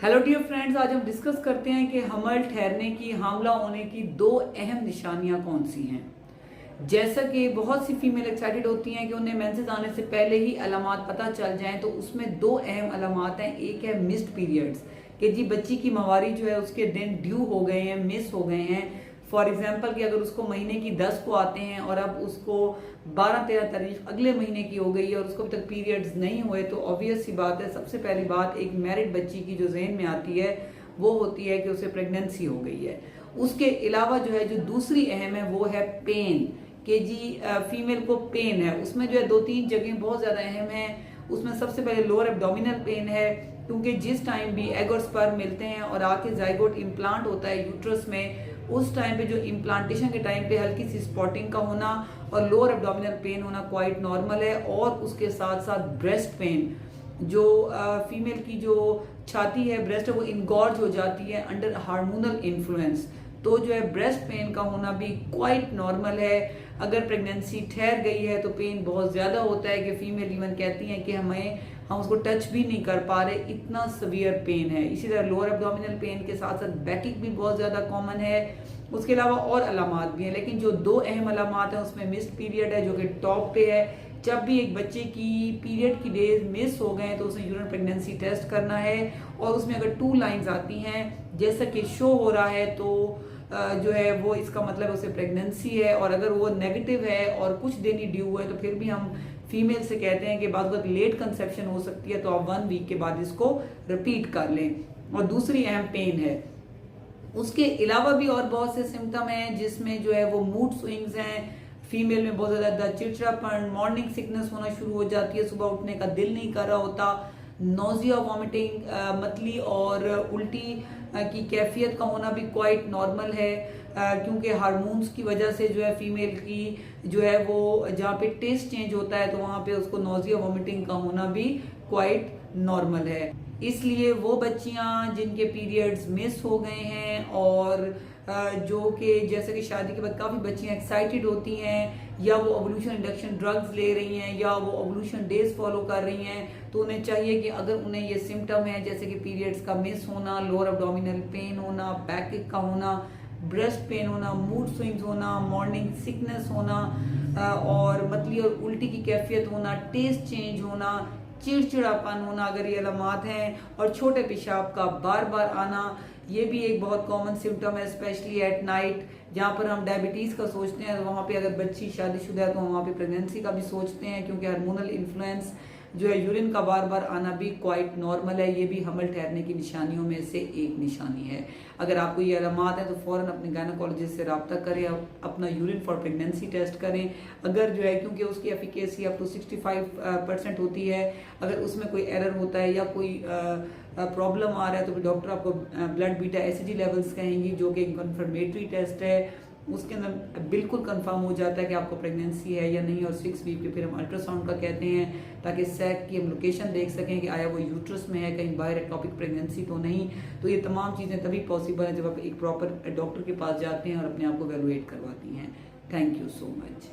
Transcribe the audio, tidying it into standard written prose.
Hello dear friends, आज हम discuss करते हैं कि हमल ठहरने की, हामला होने की दो अहम निशानियां कौन सी हैं। जैसा कि बहुत सी फीमेल एक्साइटेड होती हैं कि उन्हें मेंसेस आने से पहले ही अलामात पता चल जाएं, तो उसमें दो अहम अलामात हैं। एक है मिस्ड पीरियड्स, कि जी बच्ची की मवारी जो है उसके दिन ड्यू हो गए हैं, मिस हो गए हैं। फॉर एग्जाम्पल कि अगर उसको महीने की 10 को आते हैं और अब उसको 12-13 तारीख अगले महीने की हो गई है और उसको अभी तक पीरियड्स नहीं हुए, तो ऑब्वियस सी बात है, सबसे पहली बात एक मैरिड बच्ची की जो जहन में आती है वो होती है कि उसे प्रेगनेंसी हो गई है। उसके अलावा जो है जो दूसरी अहम है वो है पेन, कि जी फीमेल को पेन है। उसमें जो है 2-3 जगह बहुत ज़्यादा अहम है। उसमें सबसे पहले लोअर एब्डोमिनल पेन है, क्योंकि जिस टाइम भी एग और स्पर्म मिलते हैं और आके जाइगोट इम्प्लांट होता है यूट्रस में, उस टाइम पे जो इम्प्लांटेशन के टाइम पे हल्की सी स्पॉटिंग का होना और लोअर एब्डोमिनल पेन होना क्वाइट नॉर्मल है। और उसके साथ साथ ब्रेस्ट पेन, जो फीमेल की जो छाती है, ब्रेस्ट है, वो इनगॉर्ज हो जाती है अंडर हार्मोनल इन्फ्लुएंस, तो जो है ब्रेस्ट पेन का होना भी क्वाइट नॉर्मल है। अगर प्रेगनेंसी ठहर गई है तो पेन बहुत ज्यादा होता है कि फीमेल इवन कहती हैं कि हम उसको टच भी नहीं कर पा रहे, इतना सवियर पेन है। इसी तरह लोअर एब्डोमिनल पेन के साथ साथ बैकिक भी बहुत ज्यादा कॉमन है। उसके अलावा और अलामात भी हैं, लेकिन जो दो अहम अलामात हैं उसमें मिस्ड पीरियड है जो कि टॉप पे है। जब भी एक बच्चे की पीरियड की डेज मिस हो गए तो उसे यूरिन प्रेगनेंसी टेस्ट करना है, और उसमें अगर 2 लाइंस आती हैं जैसा कि शो हो रहा है तो जो है वो इसका मतलब उसे प्रेगनेंसी है। और अगर वो नेगेटिव है और कुछ दिन ही ड्यू है तो फिर भी हम फीमेल से कहते हैं कि बाद वक्त लेट कंसेप्शन हो सकती है, तो आप 1 वीक के बाद इसको रिपीट कर लें। और दूसरी अहम पेन है। उसके अलावा भी और बहुत से सिम्टम हैं जिसमें जो है वो मूड स्विंग्स हैं। फीमेल में बहुत ज्यादा चिड़चिड़ापन, मॉर्निंग सिकनेस होना शुरू हो जाती है, सुबह उठने का दिल नहीं कर रहा होता, नोजिया, वॉमिटिंग, मतली और उल्टी की कैफियत का होना भी क्वाइट नॉर्मल है, क्योंकि हार्मोन्स की वजह से जो है फीमेल की जो है वो जहाँ पे टेस्ट चेंज होता है तो वहाँ पे उसको नोजिया वॉमिटिंग का होना भी क्वाइट नॉर्मल है। इसलिए वो बच्चियां जिनके पीरियड्स मिस हो गए हैं और जो कि जैसे कि शादी के बाद काफ़ी बच्चियां एक्साइटेड होती हैं, या वो ओवुलेशन इंडक्शन ड्रग्स ले रही हैं, या वो ओवुलेशन डेज फॉलो कर रही हैं, तो उन्हें चाहिए कि अगर उन्हें ये सिम्टम है जैसे कि पीरियड्स का मिस होना, लोअर एब्डोमिनल पेन होना, बैक का होना, ब्रेस्ट पेन होना, मूड स्विंग्स होना, मॉर्निंग सिकनेस होना, और मतली और उल्टी की कैफियत होना, टेस्ट चेंज होना, चिड़चिड़ापन होना, अगर ये अलामात हैं, और छोटे पेशाब का बार बार आना, ये भी एक बहुत कॉमन सिम्टम है, स्पेशली एट नाइट। जहाँ पर हम डायबिटीज का सोचते हैं तो वहाँ पे अगर बच्ची शादीशुदा है तो वहाँ पे प्रेगनेंसी का भी सोचते हैं, क्योंकि हार्मोनल इन्फ्लुएंस जो है यूरिन का बार बार आना भी क्वाइट नॉर्मल है। ये भी हमल ठहरने की निशानियों में से एक निशानी है। अगर आपको ये अलामात है तो फौरन अपने गायनेकोलॉजिस्ट से रब्ता करें, अपना यूरिन फॉर प्रेगनेंसी टेस्ट करें। अगर जो है, क्योंकि उसकी एफिकेसी अप टू 65% होती है, अगर उसमें कोई एरर होता है या कोई प्रॉब्लम आ रहा है तो फिर डॉक्टर आपको ब्लड बीटा एसिडी लेवल्स कहेंगी, जो कि एक कन्फर्मेटरी टेस्ट है। उसके अंदर बिल्कुल कंफर्म हो जाता है कि आपको प्रेगनेंसी है या नहीं, और 6 वीक के फिर हम अल्ट्रासाउंड का कहते हैं, ताकि सैक की हम लोकेशन देख सकें कि आया वो यूट्रस में है, कहीं बाहर एक्टोपिक प्रेगनेंसी तो नहीं। तो ये तमाम चीज़ें तभी पॉसिबल है जब आप एक प्रॉपर डॉक्टर के पास जाते हैं और अपने आप को वैल्यूएट करवाती हैं। Thank you so much.